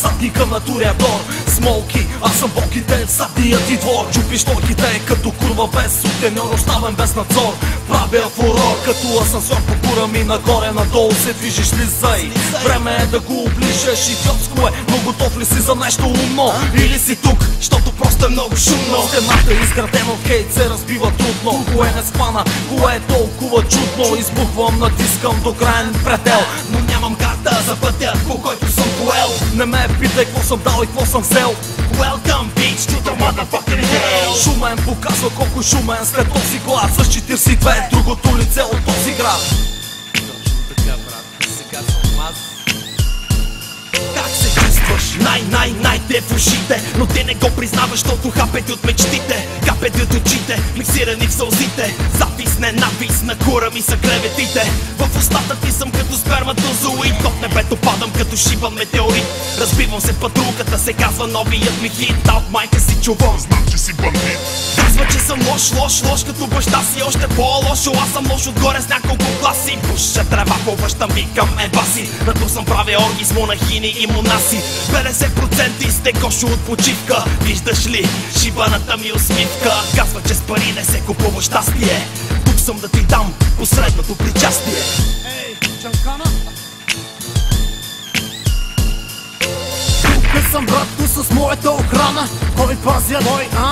Задника на Туреадор, смолки, аз съм боките в задния ти двор. Чупиш лойките като курва без сутеньор, оставен без надзор. Правя фурор като асансьор по гора ми, нагоре-надолу се движиш ли зай. Време е да го оближеш, идиотско е, но готов ли си за нещо умно? Или си тук, защото просто е много шумно. Стената е изградена от хейт, се разбива трудно. Кое не схвана, кое е толкова чудно? Избухвам, натискам до краен предел, но нямам карта за пътя, по който съм поел. Не ме питай какво съм дал и какво съм взел. Welcome bitch to the motherfucking hell. Шумен показва колко шумен след този глас. С 42 другото лице от този град. Точно така, брат, сега съм аз. Как се чувстваш? Най те в ушите, но те не го признаваш, защото хапете от мечтите. Капете от очите, миксирани в сълзите. Запис, ненавис, на кура ми са клеветите. В устата ти съм като сперматозоид. От небето падам като шибан метеорит. Разбивам се патрулката, се казва новият ми хит. А от майка си чувам, знам, че си бандит. Казва, че съм лош като баща си. Още по-лошо, аз съм лош отгоре с няколко класи. Пуша трева по баща ми към еба-си. Нато съм правя орги с монахини и монаси. 50% сте кошо от почивка. Виждаш ли шибаната ми усмивка? Казва, че с пари не се купува щастие. Тук съм да ти дам посредното причастие. Ей, Джанкана! Тук съм, братко, с моята охрана. Кой пазят?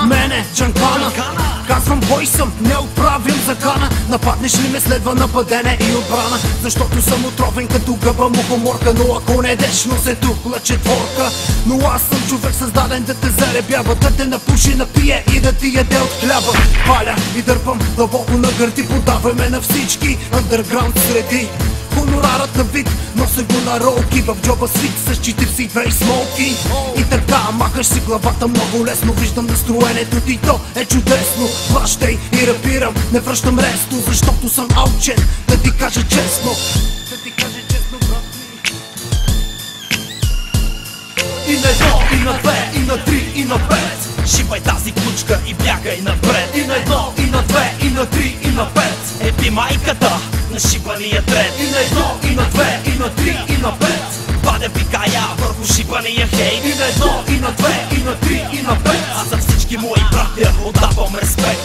Мене, Джанкана. Казвам, бой съм, не отправям закана. Нападнеш ли ме, следва нападене и отбрана. Защото съм отровен като гъба мухоморка. Но ако не деш, но се тухла четворка. Но аз съм човек създаден да те заребява, да те напуши, напие и да ти яде от хляба. Паля и дърпам дълбоко на гърди. Подаваме на всички андерграунд среди. Хонорарът на вид, нося го на ролки. В джоба свит с 42 и смолки. И така махаш си главата много лесно. Виждам настроението ти, то е чудесно. Плащай и рапирам, не връщам ресто. Защото съм алчен, да ти кажа честно. Да ти кажа честно, брат ми. И на едно, и на две, и на три, и на пет. Шибай тази ключка и бягай напред. И на едно, и на две, и на три, и на пет. Епи майката на шибания трет. И на едно, и на две, и на три, и на пет. Падя пикая върху шибания хейт. И на едно, и на две, и на три, и на пет. А за всички мои братя отдавам респект.